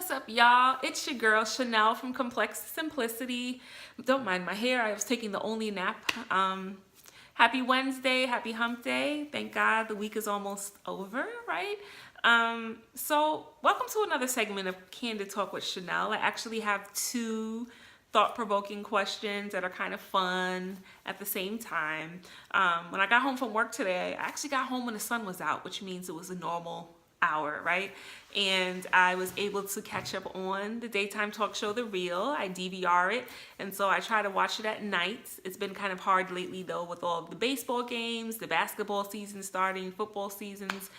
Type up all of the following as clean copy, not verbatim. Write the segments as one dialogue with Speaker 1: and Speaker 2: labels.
Speaker 1: What's up, y'all? It's your girl Chanel from Complex Simplicity. Don't mind my hair. I was taking the only nap. Happy Wednesday, happy hump day. Thank God the week is almost over, right? So welcome to another segment of Candid Talk with Chanel. I actually have two thought-provoking questions that are kind of fun at the same time. When I got home from work today, I actually got home when the sun was out, which means it was a normal hour, right? And I was able to catch up on the daytime talk show, The Real. I DVR it, and so I try to watch it at night. It's been kind of hard lately, though, with all of the baseball games, the basketball season starting, football seasons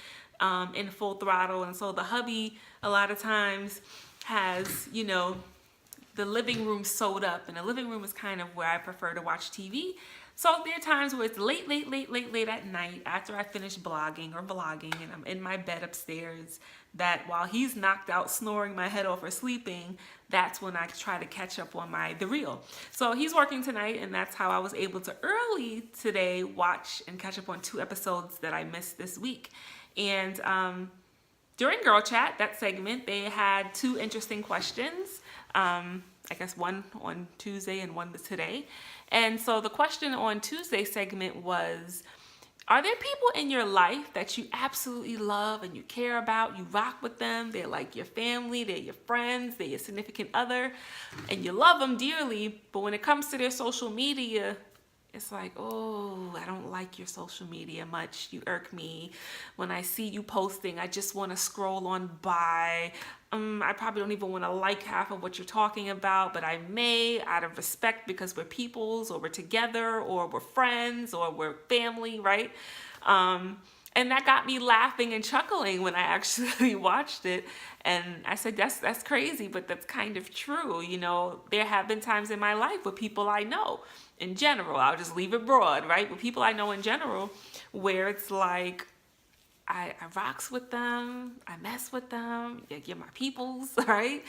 Speaker 1: in full throttle. And so the hubby, a lot of times, has, the living room sewed up, and the living room is kind of where I prefer to watch TV. So there are times where it's late at night after I finish blogging or vlogging, and I'm in my bed upstairs, that while he's knocked out snoring my head off or sleeping, that's when I try to catch up on The Real. So he's working tonight, and that's how I was able to early today watch and catch up on 2 episodes that I missed this week. And during Girl Chat, that segment, they had 2 interesting questions. I guess one on Tuesday and one today. And so the question on Tuesday's segment was, are there people in your life that you absolutely love and you care about, you rock with them, they're like your family, they're your friends, they're your significant other, and you love them dearly, but when it comes to their social media, it's like, oh, I don't like your social media much. You irk me. When I see you posting, I just want to scroll on by. I probably don't even want to like half of what you're talking about, but I may, out of respect, because we're peoples, or we're together, or we're friends, or we're family, right? And that got me laughing and chuckling when I actually watched it. And I said, that's crazy, but that's kind of true. There have been times in my life with people I know in general, I'll just leave it broad, right? With people I know in general, where it's like, I rocks with them, I mess with them, you're my peoples, right?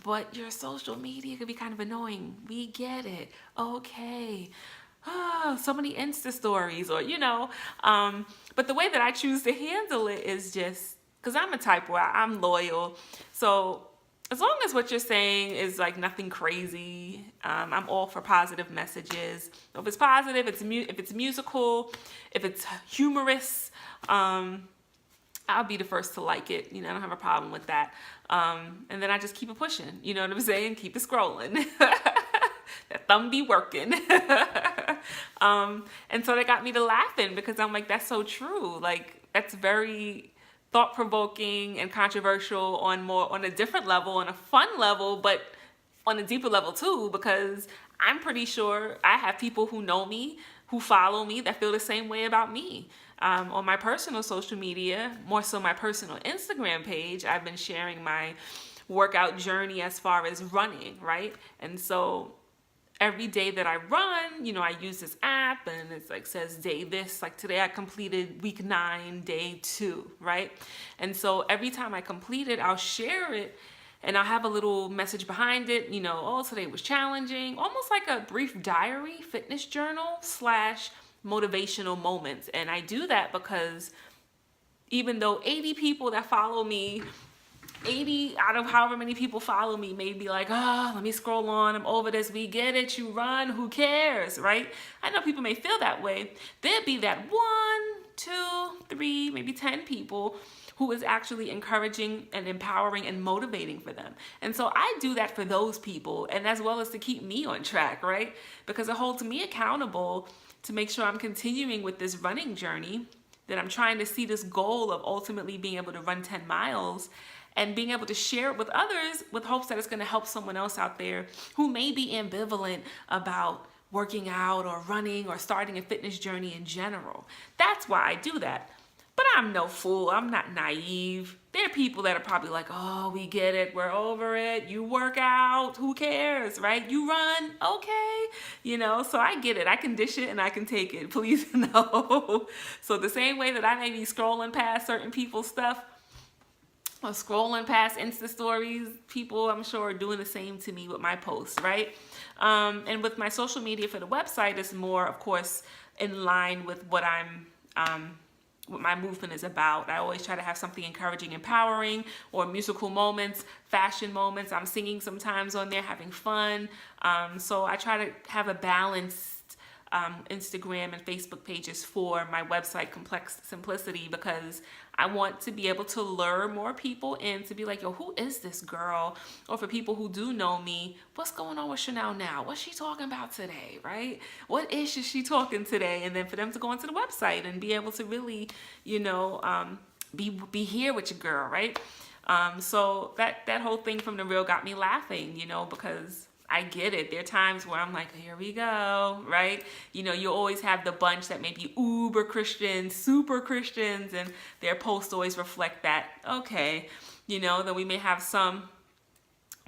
Speaker 1: But your social media could be kind of annoying. We get it. Okay. Oh, so many Insta stories, or, but the way that I choose to handle it is just, because I'm a type where I'm loyal. So as long as what you're saying is like nothing crazy, I'm all for positive messages. If it's positive, if it's musical, if it's humorous, I'll be the first to like it. I don't have a problem with that. And then I just keep it pushing. You know what I'm saying? Keep it scrolling. That thumb be working. And so that got me to laughing, because I'm like, that's so true. Like, that's very thought-provoking and controversial on a different level, on a fun level, but on a deeper level too, because I'm pretty sure I have people who know me, who follow me, that feel the same way about me. On my personal social media, more so my personal Instagram page, I've been sharing my workout journey as far as running, right? And so every day that I run, I use this app, and it's like says day this, like today I completed week 9, day 2, right? And so every time I complete it, I'll share it, and I'll have a little message behind it, oh, today was challenging, almost like a brief diary, fitness journal / motivational moments. And I do that because even though 80 people that follow me, 80 out of however many people follow me may be like, oh, let me scroll on, I'm over this, we get it, you run, who cares, right? I know people may feel that way. There'd be that 1, 2, 3, maybe 10 people who is actually encouraging and empowering and motivating for them. And so I do that for those people, and as well as to keep me on track, right? Because it holds me accountable to make sure I'm continuing with this running journey, that I'm trying to see this goal of ultimately being able to run 10 miles and being able to share it with others with hopes that it's going to help someone else out there who may be ambivalent about working out or running or starting a fitness journey in general. That's why I do that. But I'm no fool. I'm not naive. There are people that are probably like, oh, we get it. We're over it. You work out. Who cares, right? You run. Okay. So I get it. I can dish it and I can take it. Please know. So the same way that I may be scrolling past certain people's stuff, or scrolling past Insta stories, people I'm sure are doing the same to me with my posts, right? And with my social media for the website, it's more, of course, in line with what I'm what my movement is about. I always try to have something encouraging, empowering, or musical moments, fashion moments. I'm singing sometimes on there, having fun. So I try to have a balanced Instagram and Facebook pages for my website, Complex Simplicity, because I want to be able to lure more people in to be like, yo, who is this girl? Or for people who do know me, what's going on with Chanel now? What's she talking about today, right? What issue is she talking today? And then for them to go onto the website and be able to really, be here with your girl, right? So that whole thing from the reel got me laughing, because I get it. There are times where I'm like, here we go, right? You always have the bunch that may be uber Christians, super Christians, and their posts always reflect that. Okay, then we may have some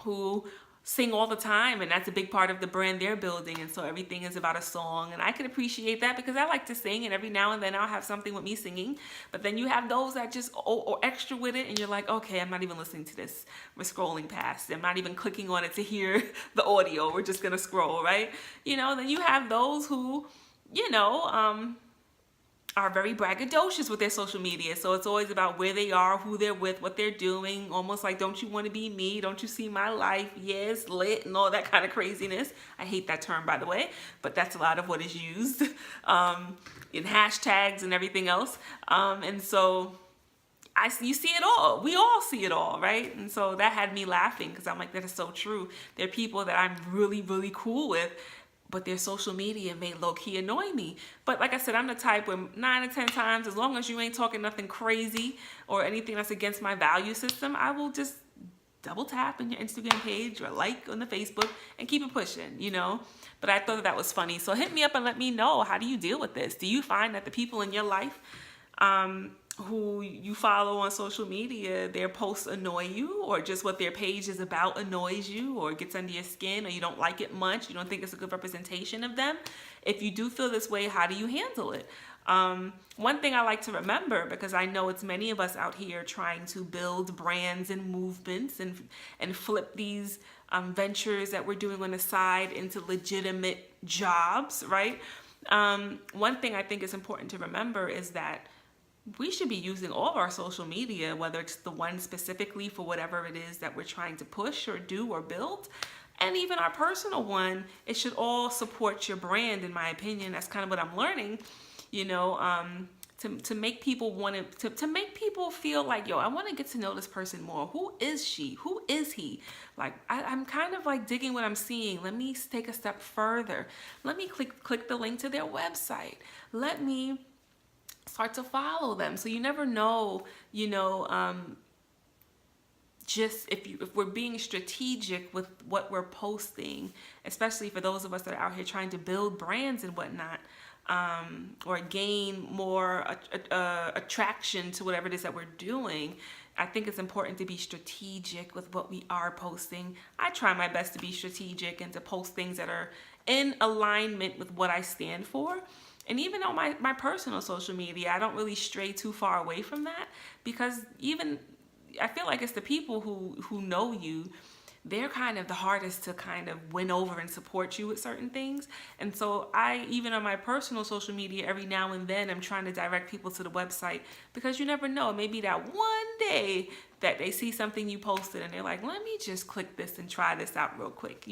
Speaker 1: who sing all the time, and that's a big part of the brand they're building, and so everything is about a song, and I can appreciate that because I like to sing, and every now and then I'll have something with me singing. But then you have those that just or extra with it, and you're like, okay, I'm not even listening to this, we're scrolling past, I'm not even clicking on it to hear the audio, we're just gonna scroll, right? Then you have those who are very braggadocious with their social media. So it's always about where they are, who they're with, what they're doing, almost like, don't you want to be me? Don't you see my life? Yes, lit, and all that kind of craziness. I hate that term, by the way, but that's a lot of what is used in hashtags and everything else. And so you see it all. We all see it all, right? And so that had me laughing because I'm like, that is so true. There are people that I'm really, really cool with, but their social media may low-key annoy me. But like I said, I'm the type where 9 or 10 times, as long as you ain't talking nothing crazy or anything that's against my value system, I will just double tap on your Instagram page or like on the Facebook and keep it pushing, But I thought that was funny. So hit me up and let me know, how do you deal with this? Do you find that the people in your life who you follow on social media, their posts annoy you, or just what their page is about annoys you or gets under your skin, or you don't like it much, you don't think it's a good representation of them? If you do feel this way, how do you handle it? One thing I like to remember, because I know it's many of us out here trying to build brands and movements and flip these ventures that we're doing on the side into legitimate jobs, right? One thing I think is important to remember is that we should be using all of our social media, whether it's the one specifically for whatever it is that we're trying to push or do or build, and even our personal one. It should all support your brand, in my opinion. That's kind of what I'm learning, to make people want to make people feel like, yo, I want to get to know this person more. Who is she? Who is he? Like, I'm kind of like digging what I'm seeing. Let me take a step further. Let me click the link to their website. Let me start to follow them. So you never know, just if we're being strategic with what we're posting, especially for those of us that are out here trying to build brands and whatnot, or gain more attraction to whatever it is that we're doing. I think it's important to be strategic with what we are posting. I try my best to be strategic and to post things that are in alignment with what I stand for. And even on my personal social media, I don't really stray too far away from that, because even I feel like it's the people who know you, they're kind of the hardest to kind of win over and support you with certain things. And so even on my personal social media, every now and then I'm trying to direct people to the website, because you never know, maybe that one day that they see something you posted and they're like, let me just click this and try this out real quick,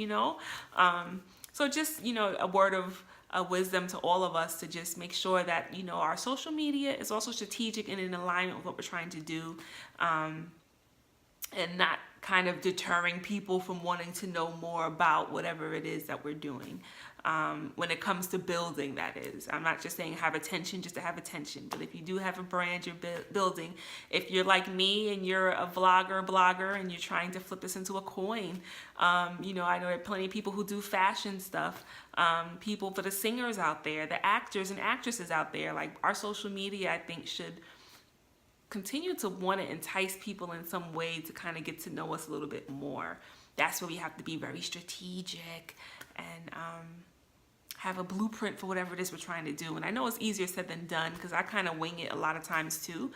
Speaker 1: So just, a word of wisdom to all of us to just make sure that, our social media is also strategic and in alignment with what we're trying to do, and not kind of deterring people from wanting to know more about whatever it is that we're doing. When it comes to building, that is. I'm not just saying have attention just to have attention, but if you do have a brand you're building, if you're like me and you're a blogger, and you're trying to flip this into a coin, I know there are plenty of people who do fashion stuff, people for the singers out there, the actors and actresses out there. Like, our social media, I think, should continue to want to entice people in some way to kind of get to know us a little bit more. That's where we have to be very strategic and have a blueprint for whatever it is we're trying to do. And I know it's easier said than done, because I kind of wing it a lot of times too.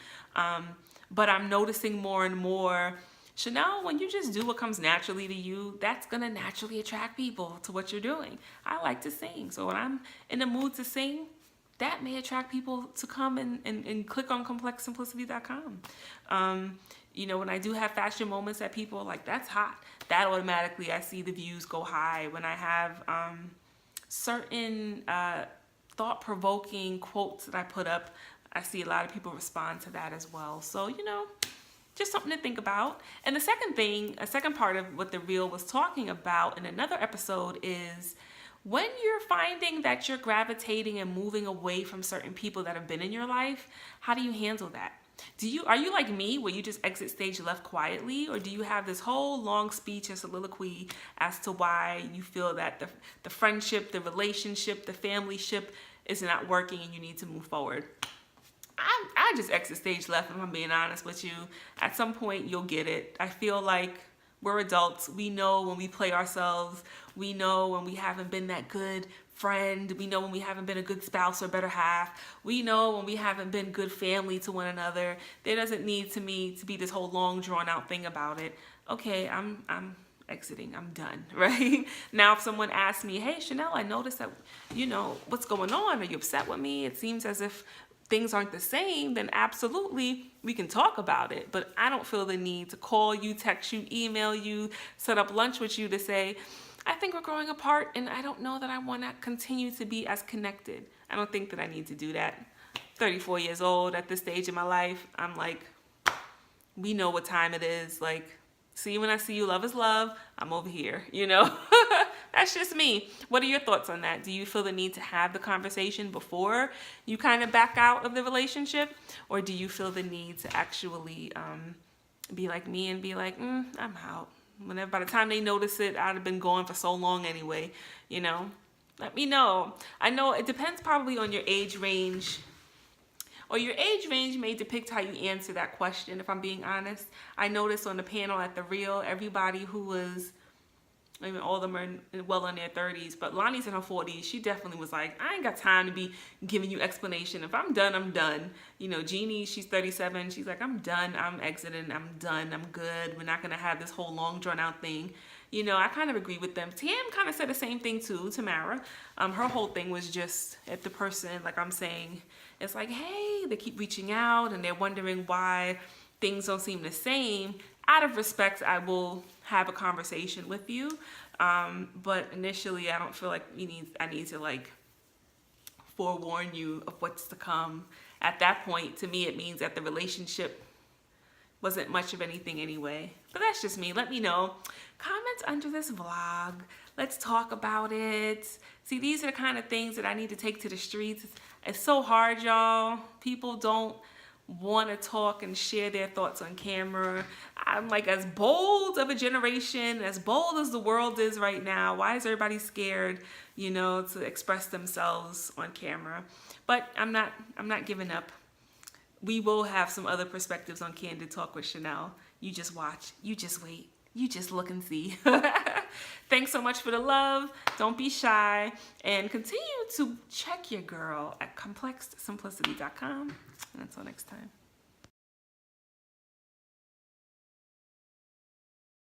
Speaker 1: But I'm noticing more and more, Chanel, when you just do what comes naturally to you, that's going to naturally attract people to what you're doing. I like to sing. So when I'm in the mood to sing, that may attract people to come and click on complexsimplicity.com. You know, when I do have fashion moments that people are like, that's hot, that automatically I see the views go high. When I have certain thought-provoking quotes that I put up, I see a lot of people respond to that as well. So, you know, just something to think about. And the second thing, a second part of what the reel was talking about in another episode is when you're finding that you're gravitating and moving away from certain people that have been in your life, how do you handle that? Are you like me where you just exit stage left quietly, or do you have this whole long speech and soliloquy as to why you feel that the friendship, the relationship, the family ship is not working and you need to move forward? I just exit stage left, if I'm being honest with you. At some point, you'll get it. I feel like we're adults. We know when we play ourselves. We know when we haven't been that good friend. We know when we haven't been a good spouse or better half. We know when we haven't been good family to one another. There doesn't need to be this whole long drawn out thing about it. Okay, I'm exiting. I'm done, right? Now, if someone asks me, hey, Chanel, I noticed that, you know, what's going on? Are you upset with me? It seems as if things aren't the same, then absolutely we can talk about it. But I don't feel the need to call you, text you, email you, set up lunch with you to say, I think we're growing apart and I don't know that I want to continue to be as connected. I don't think that I need to do that. 34 years old at this stage in my life, I'm like, we know what time it is. Like, see you when I see you, love is love. I'm over here, you know? That's just me. What are your thoughts on that? Do you feel the need to have the conversation before you kind of back out of the relationship? Or do you feel the need to actually be like me and be like, I'm out. Whenever, by the time they notice it, I'd have been gone for so long anyway, you know? Let me know. I know it depends probably on your age range, or your age range may depict how you answer that question, if I'm being honest. I noticed on the panel at the Reel, everybody who was, I mean, all of them are well in their 30s, but Lonnie's in her 40s. She definitely was like, I ain't got time to be giving you explanation. If I'm done, I'm done. You know, Jeannie, she's 37. She's like, I'm done. I'm exiting. I'm done. I'm good. We're not going to have this whole long drawn out thing. You know, I kind of agree with them. Tam kind of said the same thing too, Tamara. Her whole thing was just if the person, like I'm saying, it's like, hey, they keep reaching out and they're wondering why things don't seem the same. Out of respect, I will have a conversation with you. But initially, I don't feel like I need to like forewarn you of what's to come. At that point, to me, it means that the relationship wasn't much of anything anyway. But that's just me. Let me know. Comment under this vlog. Let's talk about it. See, these are the kind of things that I need to take to the streets. It's so hard, y'all. People don't want to talk and share their thoughts on camera. I'm like, as bold of a generation, as bold as the world is right now, why is everybody scared, you know, to express themselves on camera? But I'm not giving up. We will have some other perspectives on Candid Talk with Chanel. You just watch, you just wait, you just look and see. Thanks so much for the love. Don't be shy, and continue to check your girl at complexsimplicity.com. And until next time.